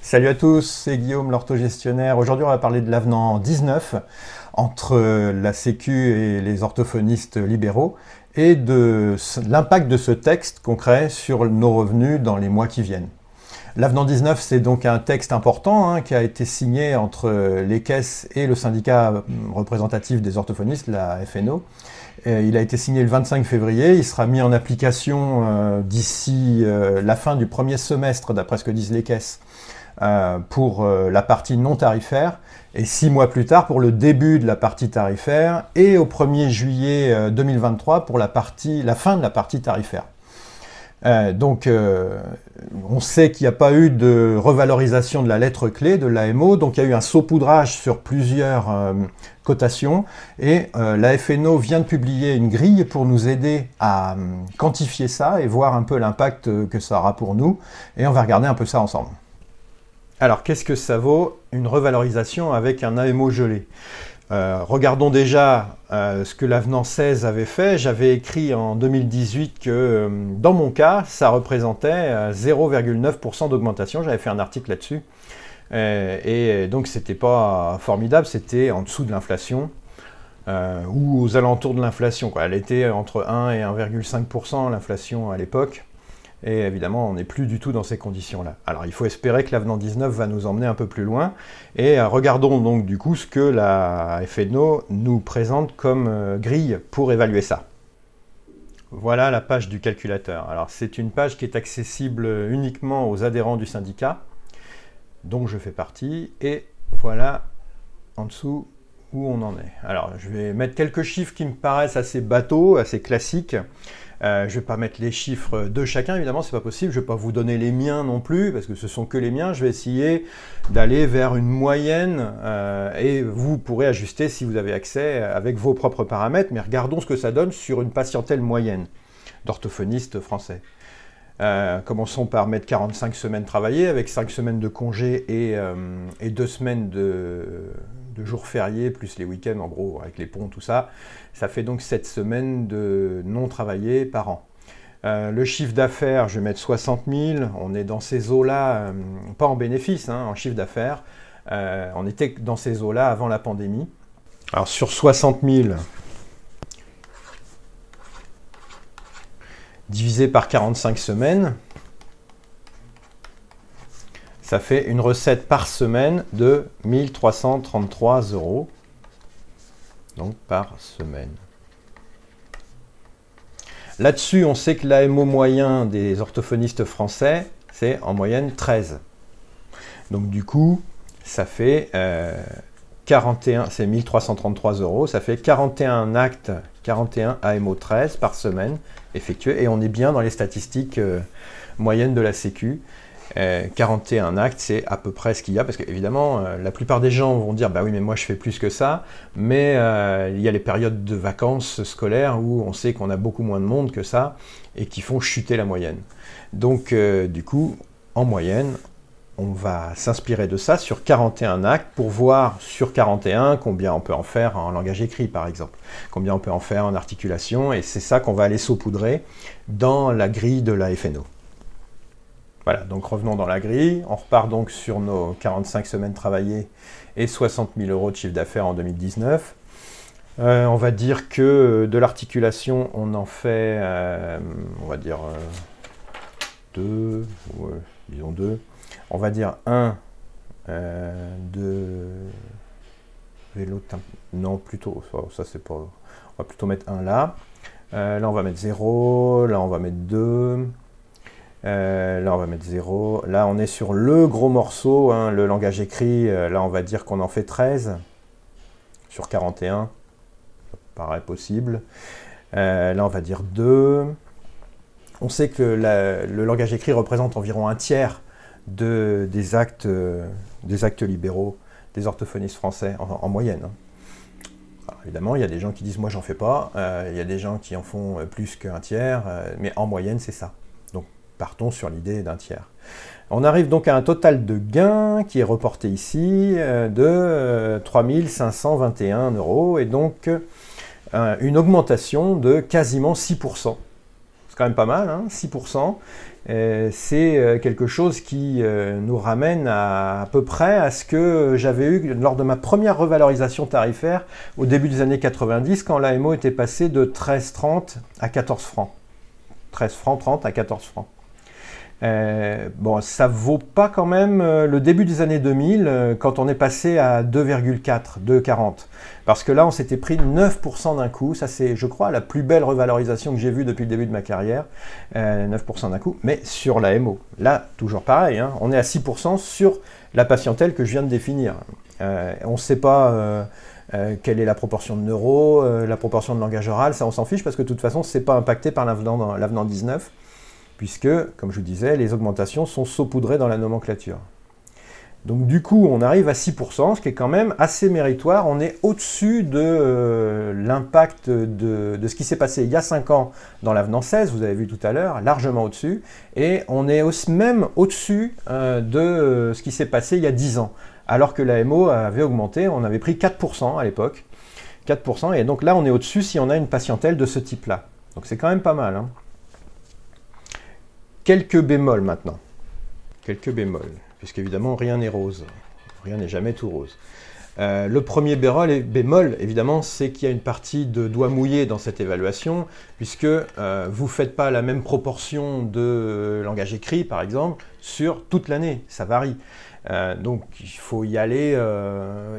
Salut à tous, c'est Guillaume, l'orthogestionnaire. Aujourd'hui, on va parler de l'avenant 19 entre la Sécu et les orthophonistes libéraux et de l'impact de ce texte concret sur nos revenus dans les mois qui viennent. L'avenant 19, c'est donc un texte important qui a été signé entre les caisses et le syndicat représentatif des orthophonistes, la FNO. Il a été signé le 25 février, il sera mis en application d'ici la fin du premier semestre, d'après ce que disent les caisses, pour la partie non tarifaire, et 6 mois plus tard pour le début de la partie tarifaire, et au 1er juillet 2023 pour la fin de la partie tarifaire. On sait qu'il n'y a pas eu de revalorisation de la lettre clé de l'AMO, donc il y a eu un saupoudrage sur plusieurs cotations, et la FNO vient de publier une grille pour nous aider à quantifier ça et voir un peu l'impact que ça aura pour nous, et on va regarder un peu ça ensemble. Alors, qu'est-ce que ça vaut une revalorisation avec un AMO gelé? Regardons déjà ce que l'avenant 16 avait fait. J'avais écrit en 2018 que dans mon cas, ça représentait 0,9% d'augmentation. J'avais fait un article là-dessus. Et donc, c'était pas formidable, c'était en dessous de l'inflation ou aux alentours de l'inflation. Elle était entre 1 et 1,5% l'inflation à l'époque. Et évidemment, on n'est plus du tout dans ces conditions-là. Alors, il faut espérer que l'avenant 19 va nous emmener un peu plus loin. Et regardons donc du coup ce que la FNO nous présente comme grille pour évaluer ça. Voilà la page du calculateur. Alors, c'est une page qui est accessible uniquement aux adhérents du syndicat, dont je fais partie. Et voilà en dessous où on en est. Alors, je vais mettre quelques chiffres qui me paraissent assez bateaux, assez classiques. Je ne vais pas mettre les chiffres de chacun, évidemment, c'est pas possible. Je ne vais pas vous donner les miens non plus, parce que ce sont que les miens. Je vais essayer d'aller vers une moyenne et vous pourrez ajuster si vous avez accès avec vos propres paramètres. Mais regardons ce que ça donne sur une patientèle moyenne d'orthophonistes français. Commençons par mettre 45 semaines travaillées avec 5 semaines de congé et 2 semaines de jours fériés, plus les week-ends, en gros, avec les ponts, tout ça. Ça fait donc 7 semaines de non travaillées par an. Le chiffre d'affaires, je vais mettre 60 000. On est dans ces eaux-là, pas en bénéfice, en chiffre d'affaires. On était dans ces eaux-là avant la pandémie. Alors sur 60 000, divisé par 45 semaines, ça fait une recette par semaine de 1 333 €, donc par semaine. Là-dessus, on sait que l'AMO moyen des orthophonistes français, c'est en moyenne 13. Donc du coup, ça fait 41, c'est 1 333 €, ça fait 41 actes, 41 AMO 13 par semaine effectués, et on est bien dans les statistiques moyennes de la Sécu. 41 actes, c'est à peu près ce qu'il y a, parce qu'évidemment, la plupart des gens vont dire « bah oui, mais moi je fais plus que ça », mais il y a les périodes de vacances scolaires où on sait qu'on a beaucoup moins de monde que ça, et qui font chuter la moyenne. Donc, du coup, en moyenne, on va s'inspirer de ça sur 41 actes pour voir sur 41 combien on peut en faire en langage écrit, par exemple, combien on peut en faire en articulation, et c'est ça qu'on va aller saupoudrer dans la grille de la FNO. Voilà, donc revenons dans la grille. On repart donc sur nos 45 semaines travaillées et 60 000 € de chiffre d'affaires en 2019. On va dire que de l'articulation, on en fait, on va dire 2, disons 2. On va dire 1 de vélo, non, plutôt, ça c'est pas, on va plutôt mettre 1 là. Là, on va mettre 0, là, on va mettre 2. Là, on va mettre 0. Là, on est sur le gros morceau, le langage écrit. Là, on va dire qu'on en fait 13 sur 41. Ça paraît possible. Là, on va dire 2. On sait que le langage écrit représente environ un tiers des actes libéraux des orthophonistes français en moyenne. Alors, évidemment, il y a des gens qui disent « moi, j'en fais pas ». Il y a des gens qui en font plus qu'un tiers, mais en moyenne, c'est ça. Donc, partons sur l'idée d'un tiers. On arrive donc à un total de gains qui est reporté ici de 3 521 € et donc une augmentation de quasiment 6%. c'est quand même pas mal, hein, 6%. C'est quelque chose qui nous ramène à peu près à ce que j'avais eu lors de ma première revalorisation tarifaire au début des années 90, quand l'AMO était passé de 13,30 à 14 francs. 13 francs 30 à 14 francs. Bon, ça vaut pas quand même le début des années 2000 quand on est passé à 2,4, 2,40. Parce que là, on s'était pris 9% d'un coup. Ça, c'est, je crois, la plus belle revalorisation que j'ai vue depuis le début de ma carrière. 9% d'un coup, mais sur l'AMO. Là, toujours pareil, hein, on est à 6% sur la patientèle que je viens de définir. On ne sait pas quelle est la proportion de neuro, la proportion de langage oral, ça on s'en fiche parce que de toute façon, ce n'est pas impacté par l'avenant 19. Puisque, comme je vous disais, les augmentations sont saupoudrées dans la nomenclature. Donc du coup, on arrive à 6%, ce qui est quand même assez méritoire. On est au-dessus de l'impact de ce qui s'est passé il y a 5 ans dans l'avenant 16, vous avez vu tout à l'heure, largement au-dessus. Et on est même au-dessus de ce qui s'est passé il y a 10 ans. Alors que l'AMO avait augmenté, on avait pris 4% à l'époque. 4%, et donc là, on est au-dessus si on a une patientèle de ce type-là. Donc c'est quand même pas mal, hein. Quelques bémols maintenant. Quelques bémols, puisqu'évidemment rien n'est rose. Rien n'est jamais tout rose. Le premier bémol, évidemment, c'est qu'il y a une partie de doigt mouillé dans cette évaluation, puisque vous ne faites pas la même proportion de langage écrit, par exemple, sur toute l'année. Ça varie. Donc il faut y aller,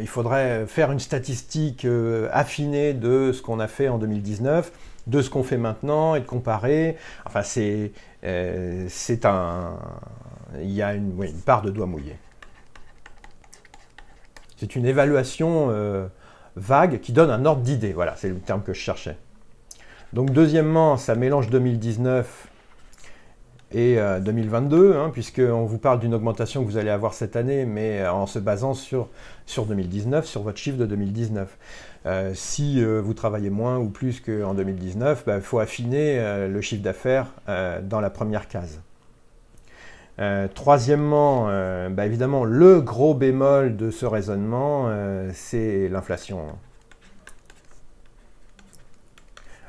il faudrait faire une statistique affinée de ce qu'on a fait en 2019, de ce qu'on fait maintenant et de comparer. Enfin, il y a une part de doigt mouillé. C'est une évaluation vague qui donne un ordre d'idée. Voilà, c'est le terme que je cherchais. Donc deuxièmement, ça mélange 2019 et 2022, hein, puisqu'on vous parle d'une augmentation que vous allez avoir cette année, mais en se basant sur 2019, sur votre chiffre de 2019. Si vous travaillez moins ou plus qu'en 2019, il faut affiner le chiffre d'affaires dans la première case. Troisièmement, évidemment, le gros bémol de ce raisonnement, c'est l'inflation.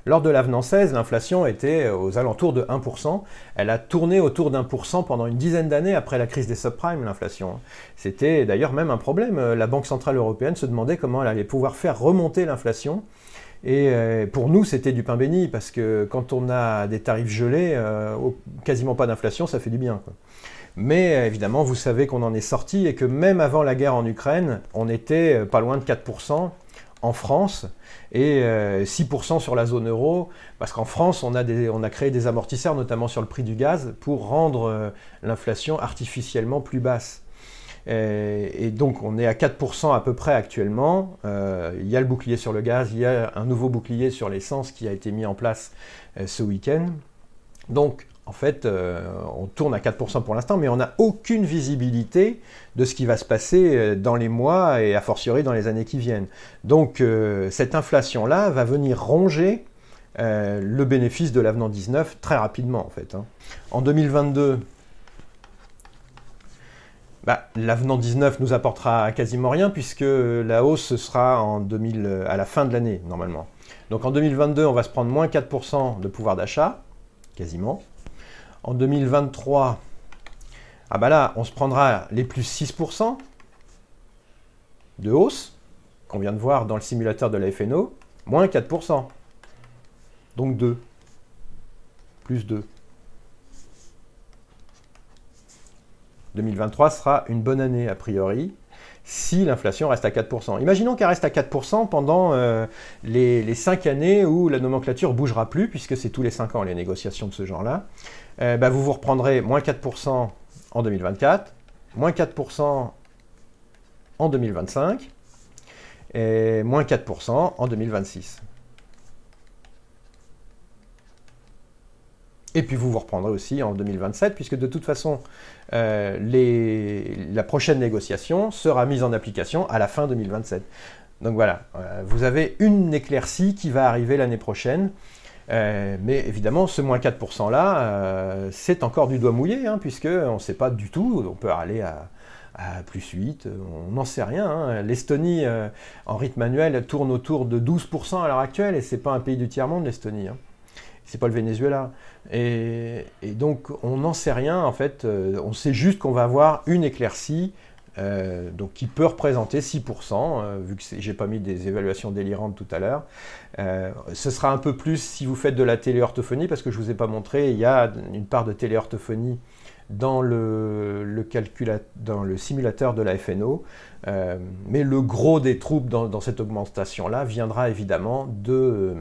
Lors de l'avenant 16, l'inflation était aux alentours de 1%. Elle a tourné autour d'1% pendant une dizaine d'années après la crise des subprimes, l'inflation. C'était d'ailleurs même un problème. La Banque Centrale Européenne se demandait comment elle allait pouvoir faire remonter l'inflation. Et pour nous, c'était du pain béni, parce que quand on a des tarifs gelés, quasiment pas d'inflation, ça fait du bien, quoi. Mais évidemment, vous savez qu'on en est sorti et que même avant la guerre en Ukraine, on était pas loin de 4% en France et 6% sur la zone euro, parce qu'en France, on a créé des amortisseurs, notamment sur le prix du gaz, pour rendre l'inflation artificiellement plus basse. Et donc, on est à 4% à peu près actuellement. Il y a le bouclier sur le gaz, il y a un nouveau bouclier sur l'essence qui a été mis en place ce week-end. Donc, en fait, on tourne à 4% pour l'instant, mais on n'a aucune visibilité de ce qui va se passer dans les mois et a fortiori dans les années qui viennent. Donc, cette inflation-là va venir ronger le bénéfice de l'avenant 19 très rapidement, en fait, hein. En 2022, l'avenant 19 nous apportera quasiment rien, puisque la hausse sera à la fin de l'année, normalement. Donc, en 2022, on va se prendre moins 4% de pouvoir d'achat, quasiment. En 2023, là, on se prendra les plus 6% de hausse, qu'on vient de voir dans le simulateur de la FNO, moins 4%. Donc 2. Plus 2. 2023 sera une bonne année, a priori, si l'inflation reste à 4%. Imaginons qu'elle reste à 4% pendant les 5 années où la nomenclature ne bougera plus, puisque c'est tous les 5 ans les négociations de ce genre-là. Vous reprendrez moins 4% en 2024, moins 4% en 2025, et moins 4% en 2026. Et puis vous reprendrez aussi en 2027, puisque de toute façon, la prochaine négociation sera mise en application à la fin 2027. Donc voilà, vous avez une éclaircie qui va arriver l'année prochaine. Mais évidemment, ce moins 4% là, c'est encore du doigt mouillé, hein, puisqu'on ne sait pas du tout, on peut aller à plus 8, on n'en sait rien, hein. L'Estonie, en rythme annuel, tourne autour de 12% à l'heure actuelle, et ce n'est pas un pays du tiers-monde, l'Estonie, hein. c'est pas le Venezuela. Et donc, on n'en sait rien, en fait. On sait juste qu'on va avoir une éclaircie donc qui peut représenter 6%, vu que j'ai pas mis des évaluations délirantes tout à l'heure. Ce sera un peu plus si vous faites de la téléorthophonie, parce que je ne vous ai pas montré, il y a une part de téléorthophonie dans le simulateur de la FNO, mais le gros des troubles dans cette augmentation-là viendra évidemment du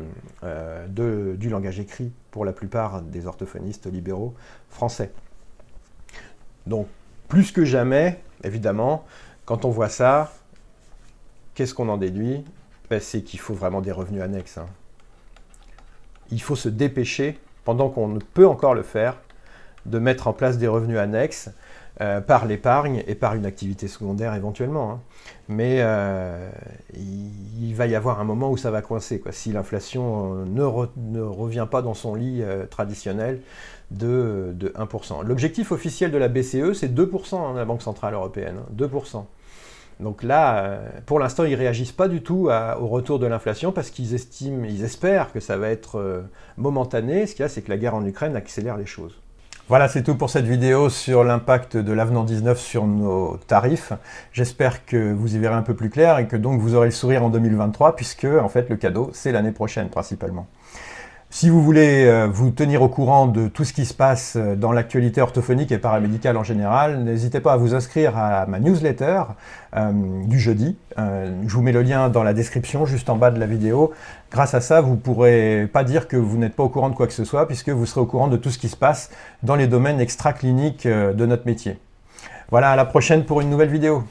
langage écrit pour la plupart des orthophonistes libéraux français. Donc, plus que jamais, évidemment, quand on voit ça, qu'est-ce qu'on en déduit? Ben, c'est qu'il faut vraiment des revenus annexes. Hein. Il faut se dépêcher, pendant qu'on ne peut encore le faire, de mettre en place des revenus annexes par l'épargne et par une activité secondaire éventuellement. Hein. Mais il va y avoir un moment où ça va coincer, quoi. Si l'inflation ne revient pas dans son lit traditionnel de 1%. L'objectif officiel de la BCE, c'est 2%, hein, la Banque Centrale Européenne, hein, 2%. Donc là, pour l'instant, ils ne réagissent pas du tout au retour de l'inflation parce qu'ils espèrent que ça va être momentané. Ce qu'il y a, c'est que la guerre en Ukraine accélère les choses. Voilà, c'est tout pour cette vidéo sur l'impact de l'avenant 19 sur nos tarifs. J'espère que vous y verrez un peu plus clair et que donc vous aurez le sourire en 2023 puisque, en fait, le cadeau, c'est l'année prochaine principalement. Si vous voulez vous tenir au courant de tout ce qui se passe dans l'actualité orthophonique et paramédicale en général, n'hésitez pas à vous inscrire à ma newsletter du jeudi. Je vous mets le lien dans la description, juste en bas de la vidéo. Grâce à ça, vous ne pourrez pas dire que vous n'êtes pas au courant de quoi que ce soit, puisque vous serez au courant de tout ce qui se passe dans les domaines extra-cliniques de notre métier. Voilà, à la prochaine pour une nouvelle vidéo.